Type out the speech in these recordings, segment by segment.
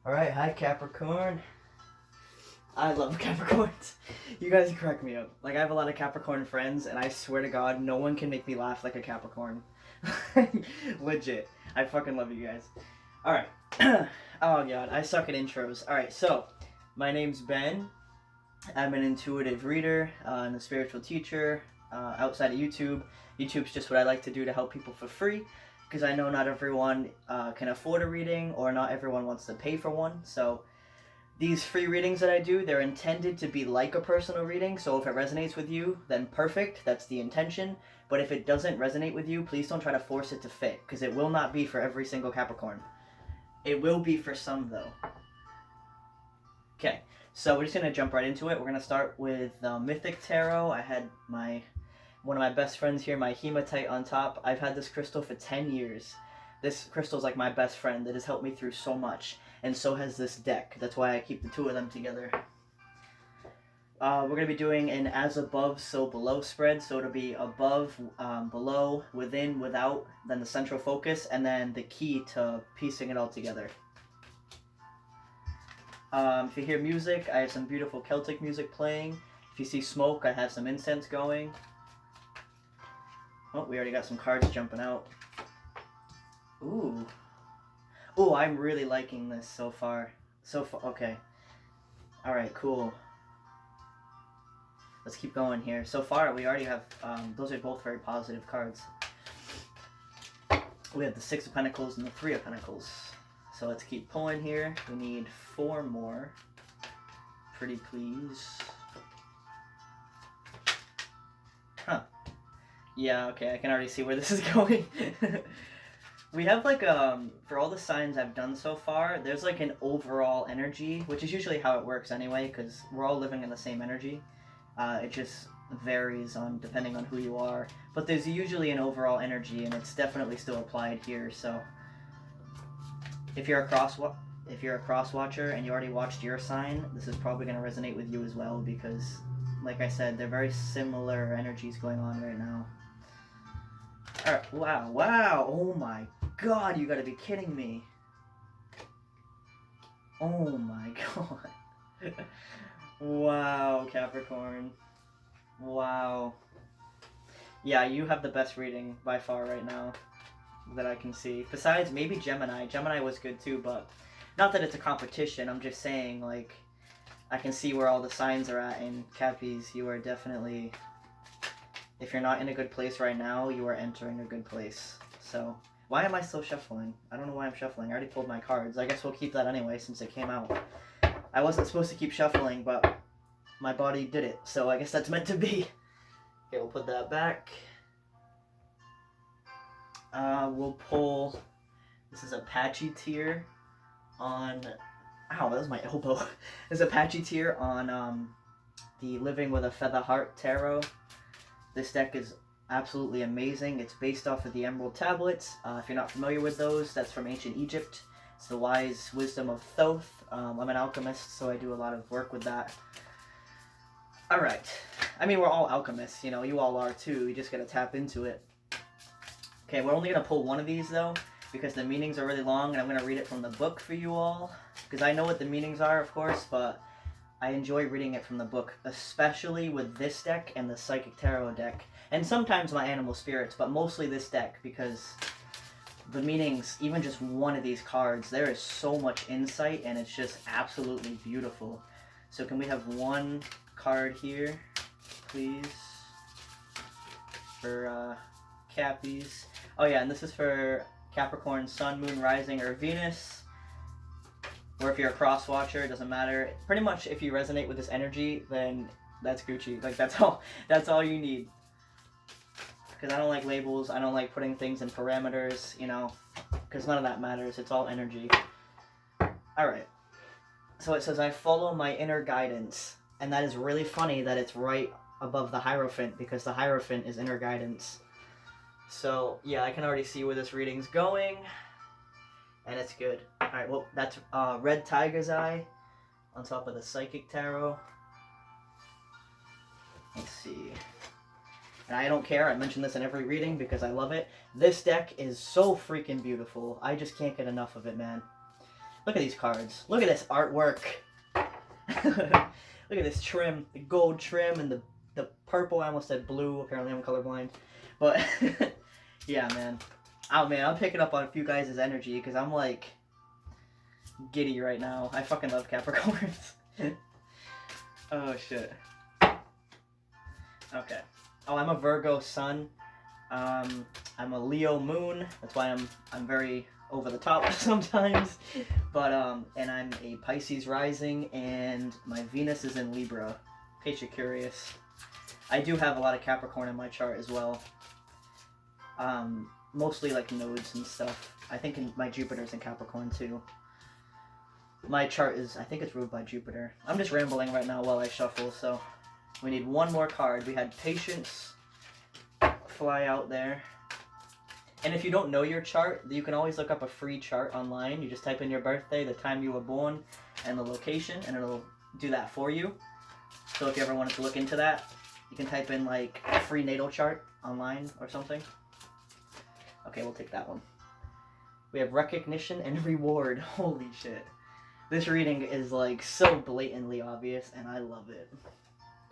Alright, hi Capricorn. I love Capricorns. You guys crack me up. Like, I have a lot of Capricorn friends, and I swear to God, no one can make me laugh like a Capricorn. Legit. I fucking love you guys. Alright. Oh god, I suck at intros. Alright, so, my name's Ben. I'm an intuitive reader and a spiritual teacher outside of YouTube. YouTube's just what I like to do to help people for free, because I know not everyone can afford a reading, or not everyone wants to pay for one. So these free readings that I do, they're intended to be like a personal reading. So if it resonates with you, then perfect, that's the intention. But if it doesn't resonate with you, please don't try to force it to fit, because it will not be for every single Capricorn. It will be for some, though. Okay, so we're just going to jump right into it. We're going to start with Mythic Tarot. I had one of my best friends here, my hematite on top. I've had this crystal for 10 years. This crystal's like my best friend. It has helped me through so much. And so has this deck. That's why I keep the two of them together. We're going to be doing an as above, so below spread. So it'll be above, below, within, without, then the central focus, and then the key to piecing it all together. If you hear music, I have some beautiful Celtic music playing. If you see smoke, I have some incense going. Oh, we already got some cards jumping out. Ooh. Ooh, I'm really liking this so far. Okay. Alright, cool. Let's keep going here. So far, we already have, those are both very positive cards. We have the Six of Pentacles and the Three of Pentacles. So let's keep pulling here. We need 4 more. Pretty please. Huh. Yeah, okay, I can already see where this is going. We have like, for all the signs I've done so far, there's like an overall energy, which is usually how it works anyway, because we're all living in the same energy. It just varies on depending on who you are. But there's usually an overall energy, and it's definitely still applied here, so if you're a cross watcher and you already watched your sign, this is probably going to resonate with you as well, because like I said, they're very similar energies going on right now. Alright, wow, oh my god, you gotta be kidding me. Oh my god. Wow, Capricorn. Wow. Yeah, you have the best reading by far right now that I can see. Besides, maybe Gemini. Gemini was good too, but not that it's a competition. I'm just saying, like, I can see where all the signs are at, and Cappies, you are definitely, if you're not in a good place right now, you are entering a good place. So, why am I still shuffling? I don't know why I'm shuffling. I already pulled my cards. I guess we'll keep that anyway since it came out. I wasn't supposed to keep shuffling, but my body did it, so I guess that's meant to be. Okay, we'll put that back. We'll pull, this is Apache Tier on, ow, that was my elbow. This is Apache Tier on the Living with a Feather Heart Tarot. This deck is absolutely amazing. It's based off of the Emerald Tablets. If you're not familiar with those, that's from ancient Egypt. It's the wise wisdom of Thoth. I'm an alchemist, so I do a lot of work with that. Alright. I mean, we're all alchemists, you know, you all are too. You just gotta tap into it. Okay, we're only gonna pull one of these though, because the meanings are really long, and I'm gonna read it from the book for you all. Because I know what the meanings are, of course, but I enjoy reading it from the book, especially with this deck and the Psychic Tarot deck. And sometimes my Animal Spirits, but mostly this deck, because the meanings, even just one of these cards, there is so much insight, and it's just absolutely beautiful. So can we have one card here, please, for Cappies? Oh yeah, and this is for Capricorn, Sun, Moon, Rising, or Venus. Or if you're a cross watcher, it doesn't matter. Pretty much if you resonate with this energy, then that's Gucci. Like, that's all you need. Because I don't like labels, I don't like putting things in parameters, you know, because none of that matters, it's all energy. Alright, so it says, I follow my inner guidance, and that is really funny that it's right above the Hierophant, because the Hierophant is inner guidance. So, yeah, I can already see where this reading's going, and it's good. Alright, well, that's Red Tiger's Eye on top of the Psychic Tarot. Let's see. And I don't care, I mention this in every reading because I love it. This deck is so freaking beautiful. I just can't get enough of it, man. Look at these cards. Look at this artwork. Look at this trim, the gold trim and the purple. I almost said blue. Apparently I'm colorblind. But yeah, man. Oh man, I'm picking up on a few guys' energy because I'm like giddy right now. I fucking love Capricorns. Oh shit. Okay. Oh, I'm a Virgo sun. I'm a Leo moon. That's why I'm very over the top sometimes. But and I'm a Pisces rising, and my Venus is in Libra. In case you're curious, I do have a lot of Capricorn in my chart as well. Mostly like nodes and stuff. I think my Jupiter's in Capricorn too. My chart is, I think it's ruled by Jupiter. I'm just rambling right now while I shuffle, so we need one more card. We had Patience fly out there. And if you don't know your chart, you can always look up a free chart online. You just type in your birthday, the time you were born, and the location, and it'll do that for you. So if you ever wanted to look into that, you can type in like a free natal chart online or something. Okay, we'll take that one. We have Recognition and Reward. Holy shit. This reading is like so blatantly obvious, and I love it.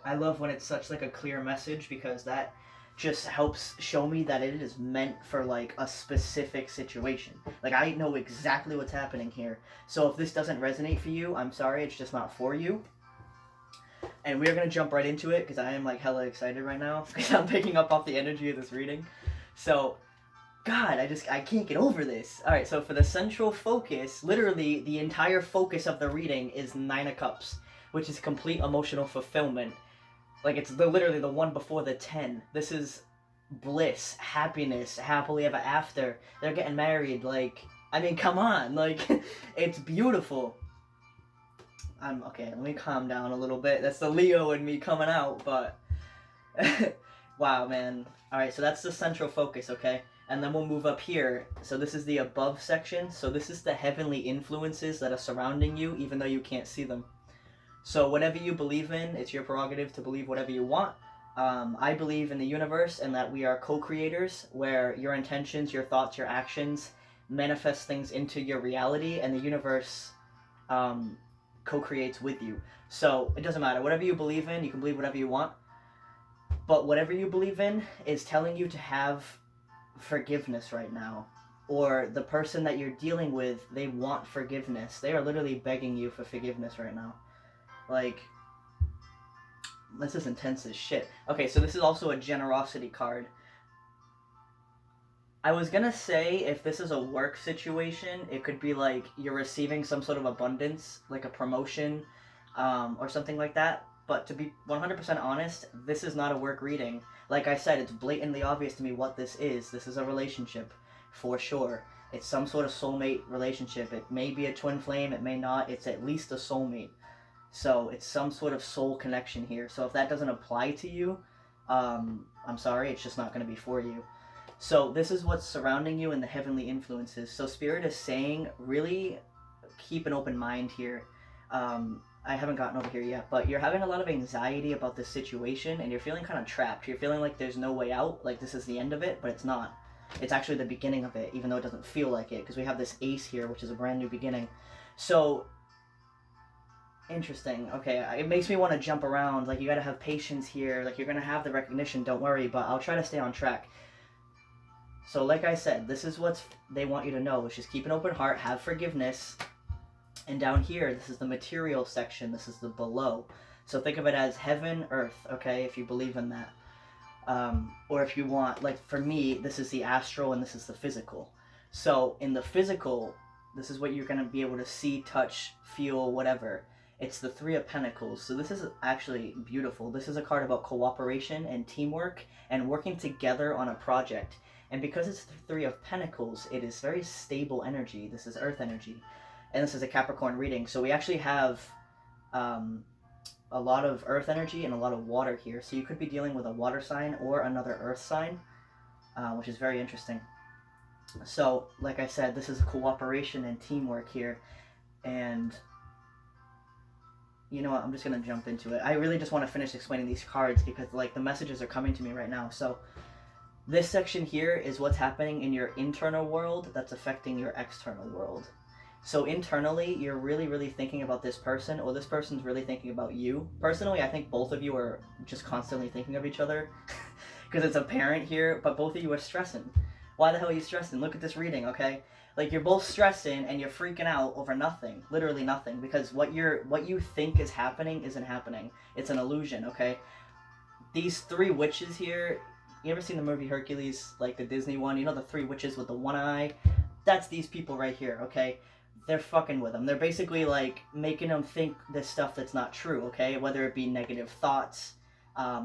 I love when it's such like a clear message, because that just helps show me that it is meant for like a specific situation. Like I know exactly what's happening here. So if this doesn't resonate for you, I'm sorry, it's just not for you. And we're gonna jump right into it because I am like hella excited right now because I'm picking up off the energy of this reading. So God, I can't get over this. Alright, so for the central focus, literally the entire focus of the reading is 9 of Cups, which is complete emotional fulfillment. Like, it's literally the one before the 10. This is bliss, happiness, happily ever after. They're getting married, like, I mean, come on, like, it's beautiful. Okay, let me calm down a little bit. That's the Leo in me coming out, but wow, man. Alright, so that's the central focus, okay? And then we'll move up here. So this is the above section. So this is the heavenly influences that are surrounding you, even though you can't see them. So whatever you believe in, it's your prerogative to believe whatever you want. I believe in the universe and that we are co-creators, where your intentions, your thoughts, your actions manifest things into your reality, and the universe co-creates with you. So it doesn't matter. Whatever you believe in, you can believe whatever you want. But whatever you believe in is telling you to have forgiveness right now. Or the person that you're dealing with, they want forgiveness. They are literally begging you for forgiveness right now. Like, this is intense as shit. Okay, so this is also a generosity card. I was gonna say, if this is a work situation, it could be like you're receiving some sort of abundance, like a promotion, or something like that. But to be 100% honest, this is not a work reading. Like I said, it's blatantly obvious to me what this is. This is a relationship, for sure. It's some sort of soulmate relationship. It may be a twin flame, it may not. It's at least a soulmate. So it's some sort of soul connection here. So if that doesn't apply to you, I'm sorry, it's just not going to be for you. So this is what's surrounding you in the heavenly influences. So Spirit is saying, really keep an open mind here. I haven't gotten over here yet, but you're having a lot of anxiety about this situation, and you're feeling kind of trapped. You're feeling like there's no way out, like this is the end of it, but it's not. It's actually the beginning of it, even though it doesn't feel like it, because we have this ace here, which is a brand new beginning. So, interesting. Okay, it makes me want to jump around. Like, you gotta have patience here. Like, you're gonna have the recognition, don't worry, but I'll try to stay on track. So, like I said, this is what they want you to know, is just keep an open heart, have forgiveness. And down here, this is the material section. This is the below. So think of it as heaven, earth, okay, if you believe in that. Or if you want, like for me, this is the astral and this is the physical. So in the physical, this is what you're going to be able to see, touch, feel, whatever. It's the Three of Pentacles. So this is actually beautiful. This is a card about cooperation and teamwork and working together on a project. And because it's the Three of Pentacles, it is very stable energy. This is earth energy. And this is a Capricorn reading. So we actually have a lot of earth energy and a lot of water here. So you could be dealing with a water sign or another earth sign, which is very interesting. So, like I said, this is cooperation and teamwork here. And you know what? I'm just going to jump into it. I really just want to finish explaining these cards because like the messages are coming to me right now. So this section here is what's happening in your internal world that's affecting your external world. So internally, you're really, really thinking about this person, or this person's really thinking about you. Personally, I think both of you are just constantly thinking of each other, because it's apparent here, but both of you are stressing. Why the hell are you stressing? Look at this reading, okay? Like, you're both stressing and you're freaking out over nothing, literally nothing, because what you think is happening isn't happening. It's an illusion, okay? These three witches here, you ever seen the movie Hercules, like the Disney one? You know the three witches with the one eye? That's these people right here, okay? They're fucking with them. They're basically like making them think this stuff that's not true, okay? Whether it be negative thoughts,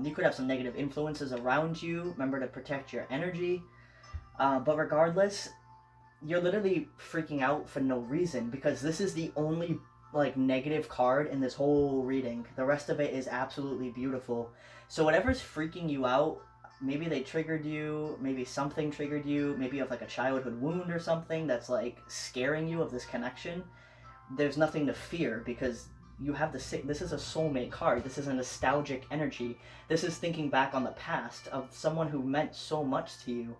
you could have some negative influences around you. Remember to protect your energy. But regardless, you're literally freaking out for no reason, because this is the only like negative card in this whole reading. The rest of it is absolutely beautiful. So whatever's freaking you out, maybe they triggered you, maybe something triggered you, maybe you have like a childhood wound or something that's like scaring you of this connection. There's nothing to fear, because you have this is a soulmate card. This is a nostalgic energy. This is thinking back on the past of someone who meant so much to you,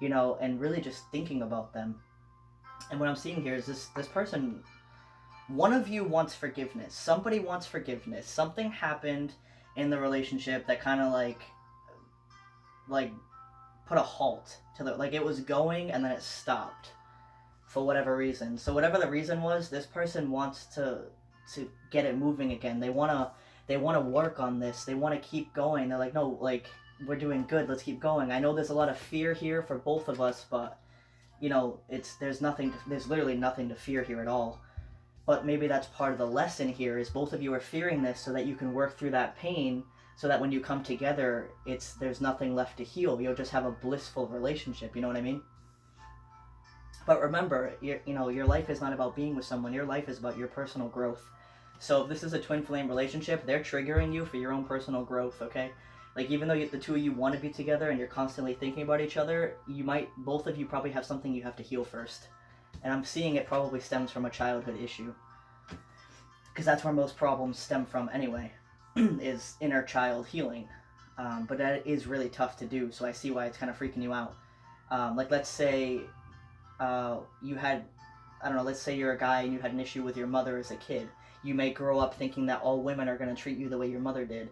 you know, and really just thinking about them. And what I'm seeing here is this person, one of you wants forgiveness. Somebody wants forgiveness. Something happened in the relationship that kind of like put a halt to the, like, it was going and then it stopped for whatever reason. So whatever the reason was, this person wants to get it moving again. They want to work on this. They want to keep going. They're like, no, like, we're doing good. Let's keep going. I know there's a lot of fear here for both of us, but you know, there's literally nothing to fear here at all. But maybe that's part of the lesson here, is both of you are fearing this so that you can work through that pain, so that when you come together, there's nothing left to heal. You'll just have a blissful relationship, you know what I mean? But remember, your life is not about being with someone. Your life is about your personal growth. So if this is a twin flame relationship, they're triggering you for your own personal growth, okay? Like, even though the two of you want to be together and you're constantly thinking about each other, both of you probably have something you have to heal first. And I'm seeing it probably stems from a childhood issue. Because that's where most problems stem from anyway, is inner child healing. But that is really tough to do, so I see why it's kind of freaking you out. Like, let's say you had, I don't know, let's say you're a guy and you had an issue with your mother as a kid. You may grow up thinking that all women are going to treat you the way your mother did.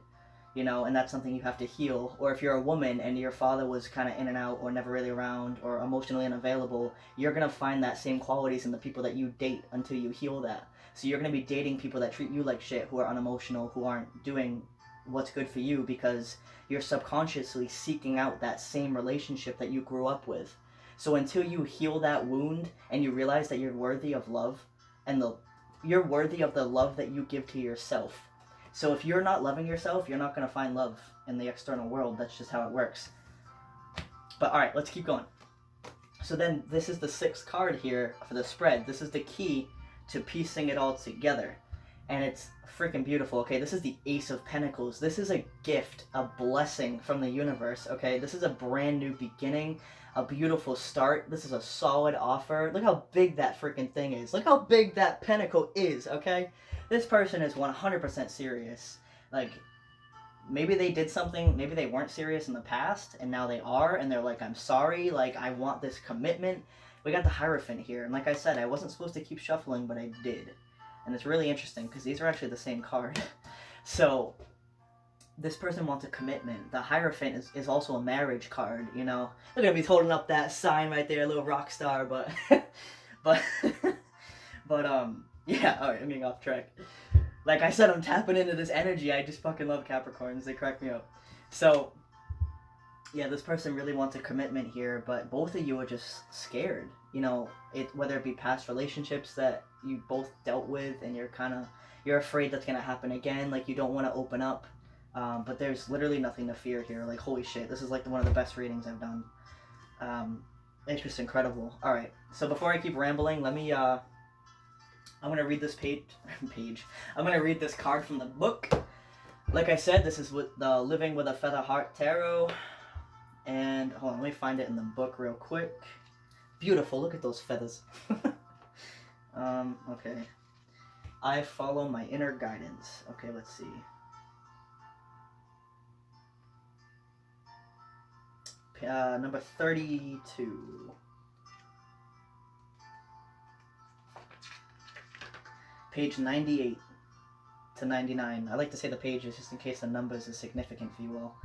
You know, and that's something you have to heal. Or if you're a woman and your father was kind of in and out, or never really around, or emotionally unavailable, you're going to find that same qualities in the people that you date until you heal that. So you're going to be dating people that treat you like shit, who are unemotional, who aren't doing what's good for you, because you're subconsciously seeking out that same relationship that you grew up with. So until you heal that wound and you realize that you're worthy of love, and you're worthy of the love that you give to yourself. So if you're not loving yourself, you're not going to find love in the external world. That's just how it works. But alright, let's keep going. So then this is the 6th card here for the spread. This is the key to piecing it all together. And it's freaking beautiful, okay? This is the Ace of Pentacles. This is a gift, a blessing from the universe, okay? This is a brand new beginning, a beautiful start. This is a solid offer. Look how big that freaking thing is. Look how big that pentacle is, okay? This person is 100% serious. Like, maybe they did something, maybe they weren't serious in the past, and now they are, and they're like, I'm sorry, like, I want this commitment. We got the Hierophant here, and like I said, I wasn't supposed to keep shuffling, but I did. And it's really interesting, because these are actually the same card. So, this person wants a commitment. The Hierophant is also a marriage card, you know? Look at me holding up that sign right there, a little rock star, but... but... yeah, alright, I'm getting off track. Like I said, I'm tapping into this energy. I just fucking love Capricorns. They crack me up. So, yeah, this person really wants a commitment here, but both of you are just scared. You know, whether it be past relationships that you both dealt with and you're afraid that's going to happen again. Like, you don't want to open up. But there's literally nothing to fear here. Like, holy shit, this is like one of the best readings I've done. It's just incredible. Alright, so before I keep rambling, let me, I'm going to read this page. I'm going to read this card from the book. Like I said, this is with the Living with a Feather Heart Tarot. And, hold on, let me find it in the book real quick. Beautiful, look at those feathers. Okay. I follow my inner guidance. Okay, let's see. Number 32. page 98 to 99. I like to say the pages just in case the numbers is significant for you all.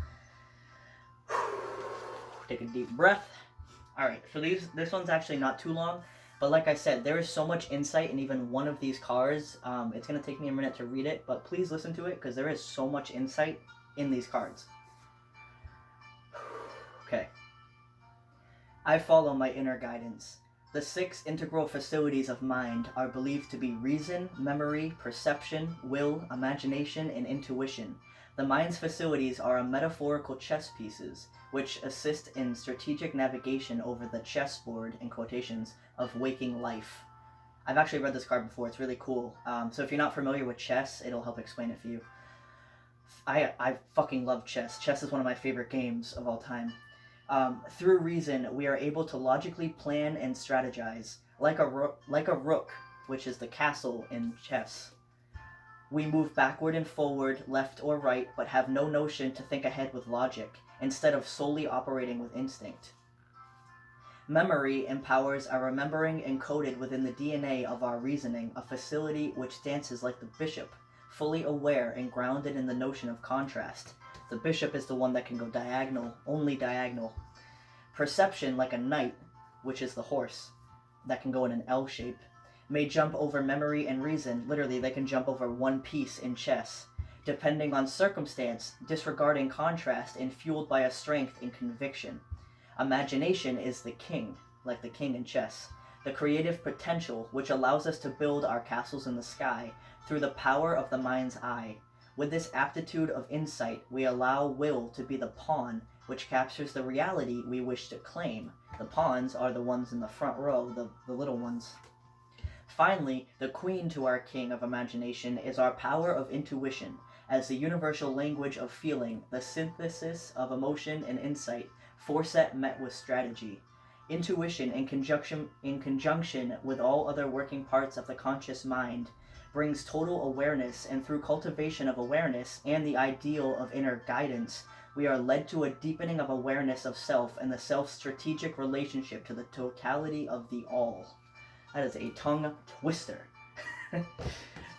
Take a deep breath. Alright, so this one's actually not too long, but like I said, there is so much insight in even one of these cards. It's going to take me a minute to read it, but please listen to it because there is so much insight in these cards. Okay. I follow my inner guidance. The 6 integral facilities of mind are believed to be reason, memory, perception, will, imagination, and intuition. The mind's facilities are metaphorical chess pieces, which assist in strategic navigation over the chessboard, in quotations, of waking life. I've actually read this card before. It's really cool. So if you're not familiar with chess, it'll help explain it for you. I fucking love chess. Chess is one of my favorite games of all time. Through reason, we are able to logically plan and strategize, like a rook, which is the castle in chess. We move backward and forward, left or right, but have no notion to think ahead with logic, instead of solely operating with instinct. Memory empowers our remembering encoded within the DNA of our reasoning, a facility which dances like the bishop, fully aware and grounded in the notion of contrast. The bishop is the one that can go diagonal, only diagonal. Perception, like a knight, which is the horse, that can go in an L shape, may jump over memory and reason. Literally, they can jump over one piece in chess, depending on circumstance, disregarding contrast, and fueled by a strength in conviction. Imagination is the king, like the king in chess, the creative potential which allows us to build our castles in the sky through the power of the mind's eye. With this aptitude of insight, we allow will to be the pawn which captures the reality we wish to claim. The pawns are the ones in the front row, the little ones. Finally, the queen to our king of imagination is our power of intuition, as the universal language of feeling, the synthesis of emotion and insight, foresight met with strategy. Intuition, in conjunction with all other working parts of the conscious mind, brings total awareness, and through cultivation of awareness and the ideal of inner guidance, we are led to a deepening of awareness of self and the self's strategic relationship to the totality of the all. That is a tongue twister.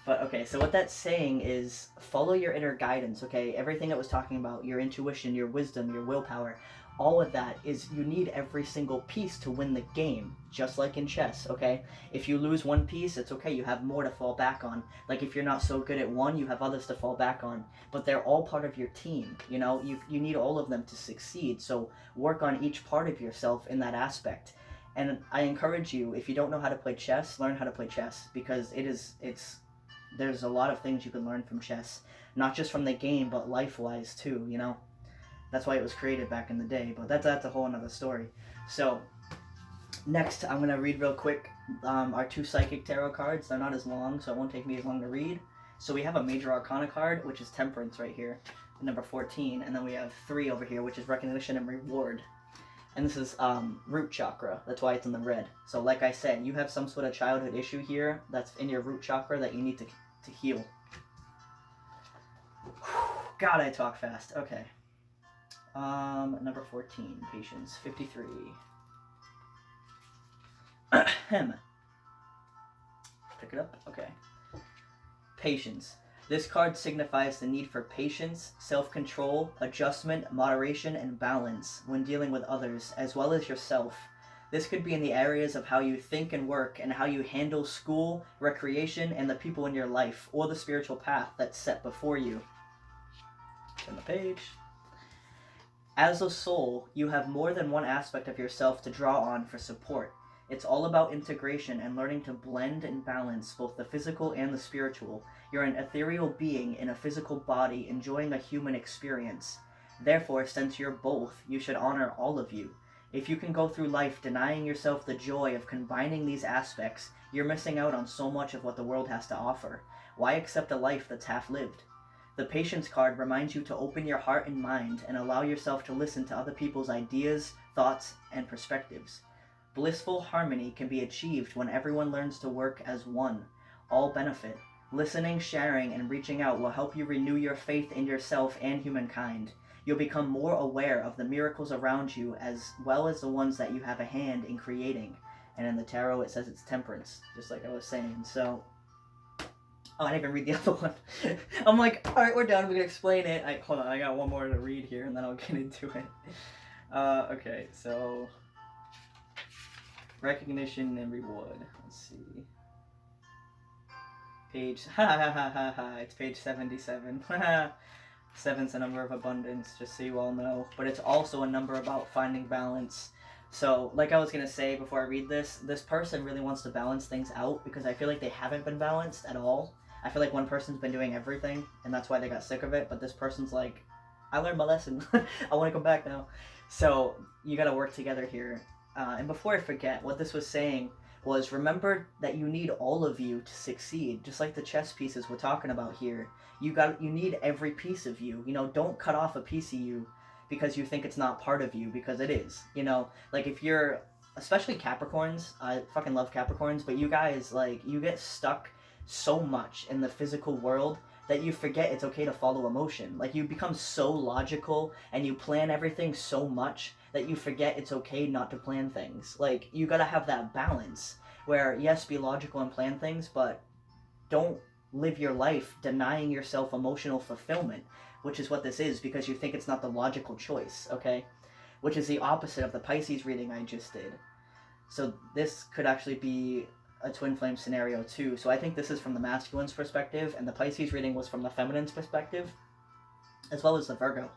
But okay, so what that's saying is follow your inner guidance, okay? Everything it was talking about, your intuition, your wisdom, your willpower, all of that is you need every single piece to win the game, just like in chess, okay? If you lose one piece, it's okay, you have more to fall back on. Like if you're not so good at one, you have others to fall back on. But they're all part of your team, you know? You need all of them to succeed, so work on each part of yourself in that aspect. And I encourage you, if you don't know how to play chess, learn how to play chess, because there's a lot of things you can learn from chess, not just from the game, but life-wise too, you know? That's why it was created back in the day, but that's a whole another story. So, next, I'm going to read real quick our 2 Psychic Tarot cards. They're not as long, so it won't take me as long to read. So we have a Major Arcana card, which is Temperance right here, number 14, and then we have 3 over here, which is Recognition and Reward. And this is root chakra. That's why it's in the red. So like I said, you have some sort of childhood issue here that's in your root chakra that you need to heal. God, I talk fast. Okay. Number 14, Patience, 53. Pick it up? Okay. Patience. This card signifies the need for patience, self-control, adjustment, moderation, and balance when dealing with others, as well as yourself. This could be in the areas of how you think and work, and how you handle school, recreation, and the people in your life, or the spiritual path that's set before you. Turn the page. As a soul, you have more than one aspect of yourself to draw on for support. It's all about integration and learning to blend and balance both the physical and the spiritual. You're an ethereal being in a physical body enjoying a human experience. Therefore, since you're both, you should honor all of you. If you can go through life denying yourself the joy of combining these aspects, you're missing out on so much of what the world has to offer. Why accept a life that's half-lived? The Patience card reminds you to open your heart and mind and allow yourself to listen to other people's ideas, thoughts, and perspectives. Blissful harmony can be achieved when everyone learns to work as one. All benefit. Listening, sharing, and reaching out will help you renew your faith in yourself and humankind. You'll become more aware of the miracles around you as well as the ones that you have a hand in creating. And in the tarot it says it's Temperance, just like I was saying. So, Oh, I didn't even read the other one. I'm like, all right, we're done. We're gonna explain it. Hold on, I got one more to read here, and then I'll get into it. Okay, so recognition and reward. Let's see. Page. Ha ha ha ha ha. It's page 77. Seven's a number of abundance, just so you all know. But it's also a number about finding balance. So, like I was gonna say before I read this person really wants to balance things out because I feel like they haven't been balanced at all. I feel like one person's been doing everything, and that's why they got sick of it. But this person's like, I learned my lesson. I want to come back now. So you got to work together here. And before I forget, what this was saying was remember that you need all of you to succeed, just like the chess pieces we're talking about here. You need every piece of you. You know, don't cut off a piece of you because you think it's not part of you, because it is. You know, like if you're, especially Capricorns, I fucking love Capricorns, but you guys, like, you get stuck so much in the physical world that you forget it's okay to follow emotion. Like, you become so logical and you plan everything so much that you forget it's okay not to plan things. Like, you gotta have that balance where, yes, be logical and plan things, but don't live your life denying yourself emotional fulfillment, which is what this is, because you think it's not the logical choice, okay? Which is the opposite of the Pisces reading I just did. So this could actually be a twin flame scenario too. So I think this is from the masculine's perspective, and the Pisces reading was from the feminine's perspective, as well as the Virgo.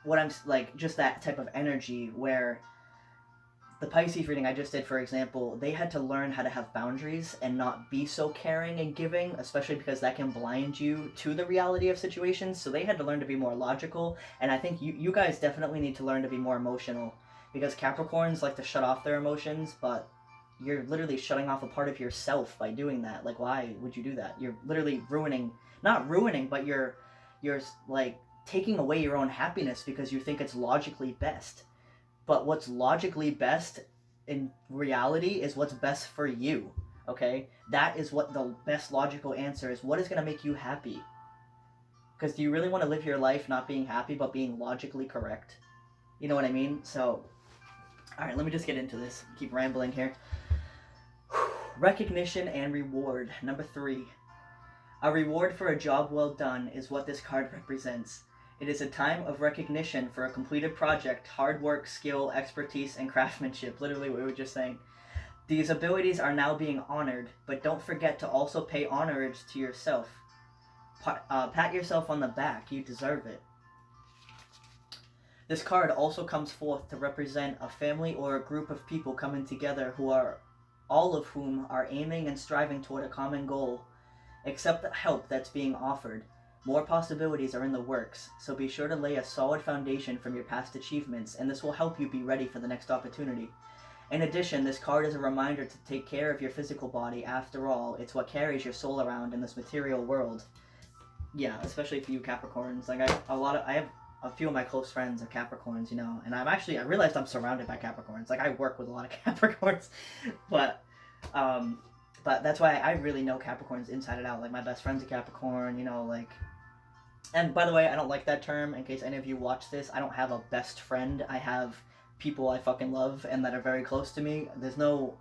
What I'm like, just that type of energy where the Pisces reading I just did, for example, they had to learn how to have boundaries and not be so caring and giving, especially because that can blind you to the reality of situations. So they had to learn to be more logical, and I think you guys definitely need to learn to be more emotional, because Capricorns like to shut off their emotions, but you're literally shutting off a part of yourself by doing that. Like, why would you do that? You're literally not ruining, but you're like taking away your own happiness because you think it's logically best. But what's logically best in reality is what's best for you, okay? That is what the best logical answer is. What is going to make you happy? Because do you really want to live your life not being happy but being logically correct? You know what I mean? So, all right, let me just get into this. Keep rambling here. Recognition and reward. Number 3. A reward for a job well done is what this card represents. It is a time of recognition for a completed project, hard work, skill, expertise, and craftsmanship. Literally what we were just saying. These abilities are now being honored, but don't forget to also pay homage to yourself. Pat yourself on the back. You deserve it. This card also comes forth to represent a family or a group of people coming together who are all of whom are aiming and striving toward a common goal. Accept the help that's being offered. More possibilities are in the works, so be sure to lay a solid foundation from your past achievements, and this will help you be ready for the next opportunity. In addition, this card is a reminder to take care of your physical body. After all, it's what carries your soul around in this material world. Yeah, especially for you Capricorns. Like, I have a few of my close friends are Capricorns, you know, and I realized I'm surrounded by Capricorns. Like, I work with a lot of Capricorns, but that's why I really know Capricorns inside and out. Like, my best friend's a Capricorn, you know, like. And by the way, I don't like that term. In case any of you watch this, I don't have a best friend. I have people I fucking love and that are very close to me. There's no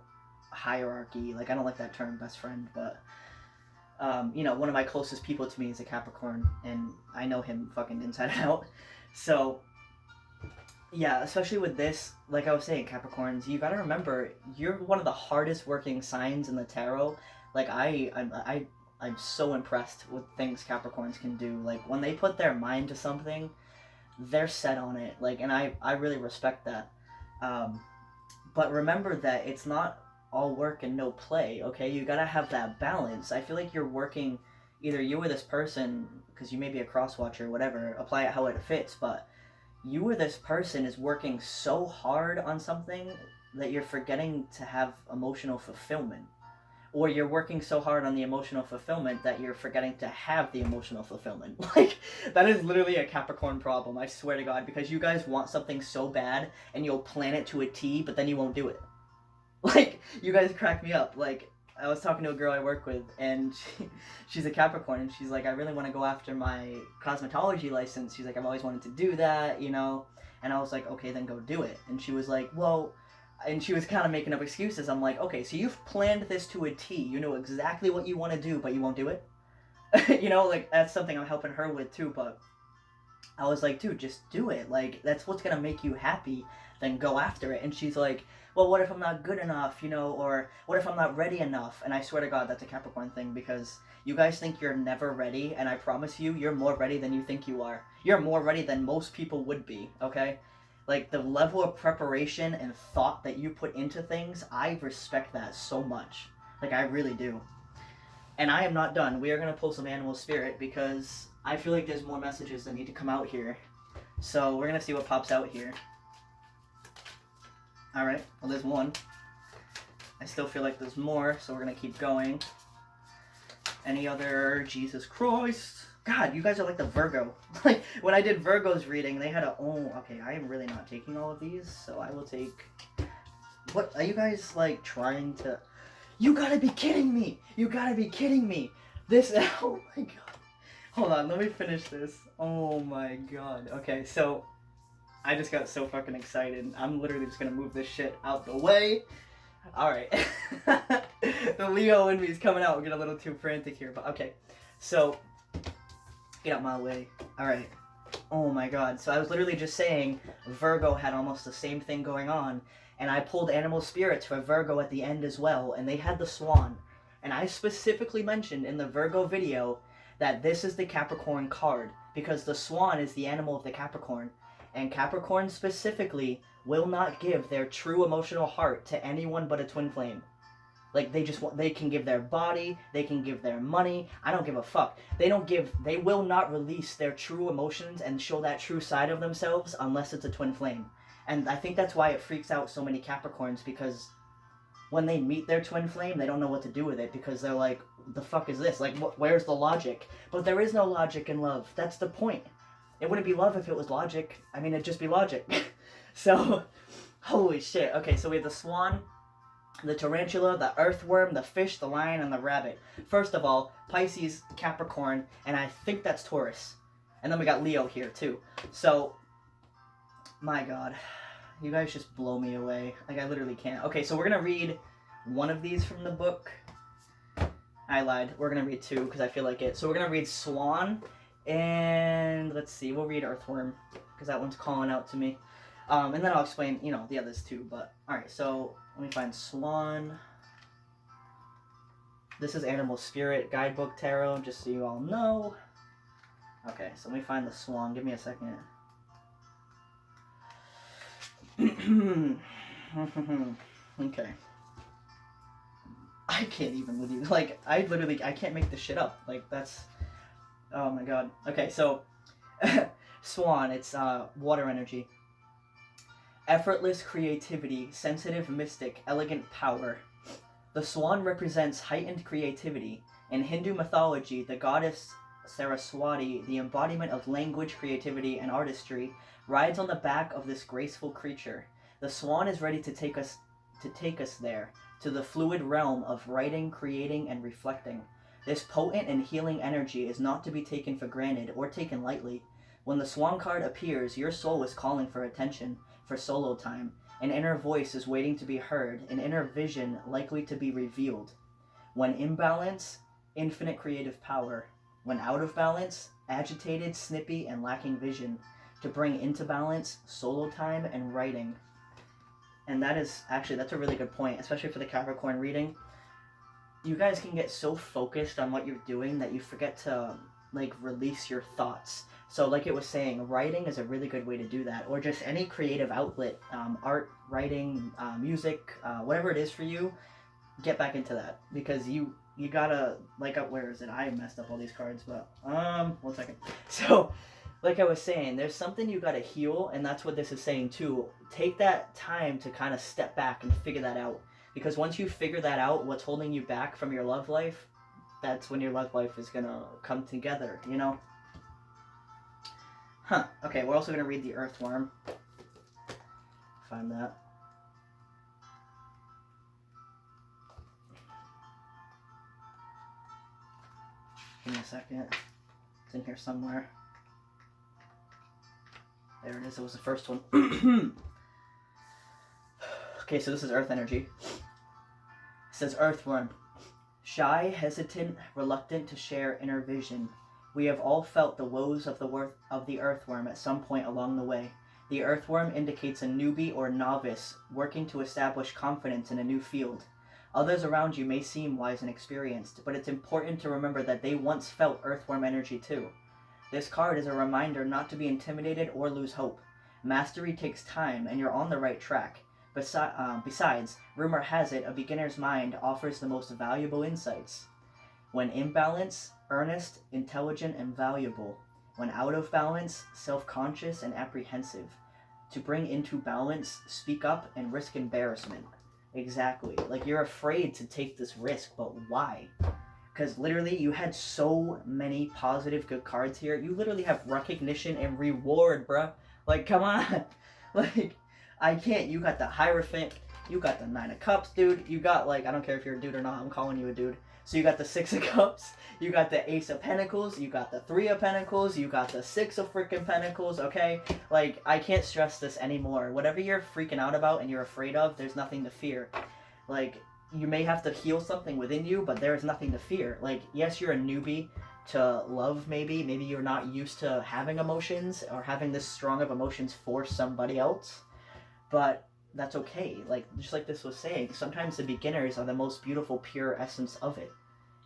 hierarchy. Like, I don't like that term, best friend, but you know, one of my closest people to me is a Capricorn, and I know him fucking inside and out. So, yeah, especially with this, like I was saying, Capricorns, you gotta remember, you're one of the hardest working signs in the tarot. Like, I'm so impressed with things Capricorns can do. Like, when they put their mind to something, they're set on it. Like, and I really respect that. But remember that it's not all work and no play, okay? You gotta have that balance. I feel like you're working, either you or this person, because you may be a cross-watcher or whatever, apply it how it fits, but you or this person is working so hard on something that you're forgetting to have emotional fulfillment. Or you're working so hard on the emotional fulfillment that you're forgetting to have the emotional fulfillment. Like, that is literally a Capricorn problem, I swear to God, because you guys want something so bad, and you'll plan it to a T, but then you won't do it. Like, you guys crack me up. Like, I was talking to a girl I work with, and she's a Capricorn, and she's like, I really want to go after my cosmetology license. She's like, I've always wanted to do that, you know? And I was like, okay, then go do it. And she was like, well, and she was kind of making up excuses. I'm like, okay, so you've planned this to a T. You know exactly what you want to do, but you won't do it. You know, like, that's something I'm helping her with too, but I was like, dude, just do it. Like, that's what's gonna make you happy. Then go after it. And she's like, well, what if I'm not good enough, you know, or what if I'm not ready enough? And I swear to God, that's a Capricorn thing, because you guys think you're never ready, and I promise you, you're more ready than you think you are. You're more ready than most people would be, okay? Like, the level of preparation and thought that you put into things, I respect that so much. Like, I really do. And I am not done. We are going to pull some animal spirit, because I feel like there's more messages that need to come out here. So we're going to see what pops out here. Alright, well, there's one. I still feel like there's more, so we're going to keep going. Any other? Jesus Christ. God, you guys are like the Virgo. Like, when I did Virgo's reading, they had a... Oh, okay, I am really not taking all of these, so I will take... What? Are you guys, like, trying to... You gotta be kidding me! You gotta be kidding me! This... Oh my god. Hold on, let me finish this. Oh my god. Okay, so... I just got so fucking excited. I'm literally just gonna move this shit out the way. Alright. The Leo in me is coming out. We'll get a little too frantic here, but okay. So, get out my way. Alright. Oh my god. So I was literally just saying Virgo had almost the same thing going on, and I pulled animal spirits for Virgo at the end as well, and they had the swan. And I specifically mentioned in the Virgo video that this is the Capricorn card, because the swan is the animal of the Capricorn. And Capricorn specifically will not give their true emotional heart to anyone but a twin flame. Like, they can give their body, they can give their money, I don't give a fuck. They will not release their true emotions and show that true side of themselves unless it's a twin flame. And I think that's why it freaks out so many Capricorns, because when they meet their twin flame, they don't know what to do with it, because they're like, the fuck is this? Like, where's the logic? But there is no logic in love. That's the point. It wouldn't be love if it was logic. I mean, it'd just be logic. So, holy shit. Okay, so we have the swan, the tarantula, the earthworm, the fish, the lion, and the rabbit. First of all, Pisces, Capricorn, and I think that's Taurus. And then we got Leo here, too. So, my god. You guys just blow me away. Like, I literally can't. Okay, so we're gonna read one of these from the book. I lied. We're gonna read two, because I feel like it. So we're gonna read Swan, and let's see, we'll read Earthworm, because that one's calling out to me. And then I'll explain, you know, the others too, but... Alright, so let me find Swan. This is Animal Spirit Guidebook Tarot, just so you all know. Okay, so let me find the Swan. Give me a second. Okay. I can't even with you. Like, I can't make this shit up. Like, that's... Oh my god. Okay, so... Swan, it's water energy. Effortless creativity, sensitive mystic, elegant power. The swan represents heightened creativity. In Hindu mythology, the goddess Saraswati, the embodiment of language, creativity, and artistry, rides on the back of this graceful creature. The swan is ready to take us there, to the fluid realm of writing, creating, and reflecting. This potent and healing energy is not to be taken for granted or taken lightly. When the swan card appears, your soul is calling for attention, for solo time. An inner voice is waiting to be heard, an inner vision likely to be revealed. When in balance, infinite creative power. When out of balance, agitated, snippy, and lacking vision. To bring into balance, solo time and writing. And that's a really good point, especially for the Capricorn reading. You guys can get so focused on what you're doing that you forget to, like, release your thoughts. So like it was saying, writing is a really good way to do that, or just any creative outlet, art, writing, music, whatever it is for you, get back into that, because you gotta, like, where is it? I messed up all these cards, but, 1 second. So, like I was saying, there's something you gotta heal, and that's what this is saying too. Take that time to kind of step back and figure that out, because once you figure that out, what's holding you back from your love life, that's when your love life is gonna come together, you know? Huh. Okay, we're also going to read the Earthworm. Find that. Give me a second. It's in here somewhere. There it is. It was the first one. Okay, so this is earth energy. It says earthworm. Shy, hesitant, reluctant to share inner vision. We have all felt the woes of the earthworm at some point along the way. The earthworm indicates a newbie or novice working to establish confidence in a new field. Others around you may seem wise and experienced, but it's important to remember that they once felt earthworm energy too. This card is a reminder not to be intimidated or lose hope. Mastery takes time, and you're on the right track. Besides, rumor has it a beginner's mind offers the most valuable insights. When in balance, earnest, intelligent, and valuable. When out of balance, self-conscious and apprehensive. To bring into balance, speak up and risk embarrassment. Exactly. Like, you're afraid to take this risk, but why? Because literally, you had so many positive, good cards here. You literally have recognition and reward, bruh. Like, come on. Like, I can't. You got the Hierophant. You got the 9 of Cups, dude. You got, like, I don't care if you're a dude or not. I'm calling you a dude. So you got the 6 of Cups. You got the Ace of Pentacles. You got the 3 of Pentacles. You got the 6 of freaking Pentacles, okay? Like, I can't stress this anymore. Whatever you're freaking out about and you're afraid of, there's nothing to fear. Like, you may have to heal something within you, but there's nothing to fear. Like, yes, you're a newbie to love, maybe. Maybe you're not used to having emotions or having this strong of emotions for somebody else. But that's okay. Like, just like this was saying, sometimes the beginners are the most beautiful, pure essence of it.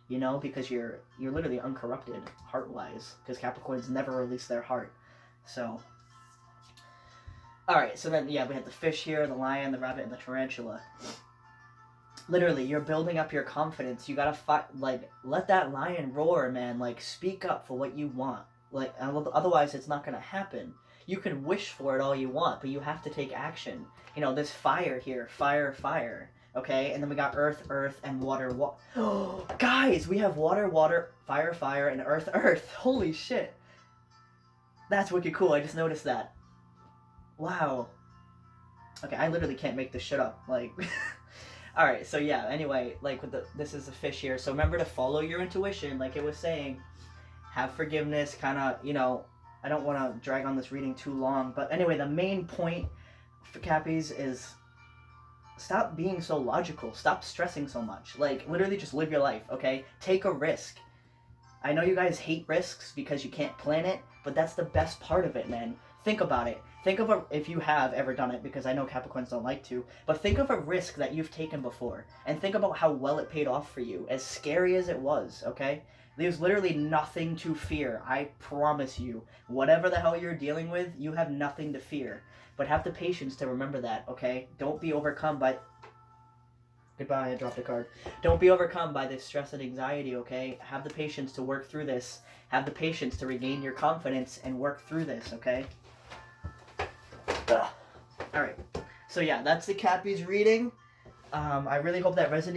You know, because you're literally uncorrupted, heart-wise. Because Capricorns never release their heart. So, alright, so then, yeah, we had the fish here, the lion, the rabbit, and the tarantula. Literally, you're building up your confidence. You gotta let that lion roar, man. Like, speak up for what you want. Like, otherwise it's not gonna happen. You can wish for it all you want, but you have to take action. You know, this fire here, fire, fire. Okay, and then we got earth, earth, and water, Oh, guys, we have water, water, fire, fire, and earth, earth. Holy shit. That's wicked cool. I just noticed that. Wow. Okay, I literally can't make this shit up. Like... Alright, so yeah, anyway, like, this is a fish here, so remember to follow your intuition, like it was saying. Have forgiveness, kind of, you know, I don't want to drag on this reading too long, but anyway, the main point for Cappies is stop being so logical, stop stressing so much, like, literally just live your life, okay? Take a risk. I know you guys hate risks because you can't plan it, but that's the best part of it, man. Think about it. Think of if you have ever done it, because I know Capricorns don't like to, but think of a risk that you've taken before, and think about how well it paid off for you, as scary as it was, okay? There's literally nothing to fear, I promise you. Whatever the hell you're dealing with, you have nothing to fear. But have the patience to remember that, okay? Don't be overcome by... Goodbye, I dropped a card. Don't be overcome by this stress and anxiety, okay? Have the patience to work through this. Have the patience to regain your confidence and work through this, okay? Alright, so yeah, that's the Cappies reading. I really hope that resonated.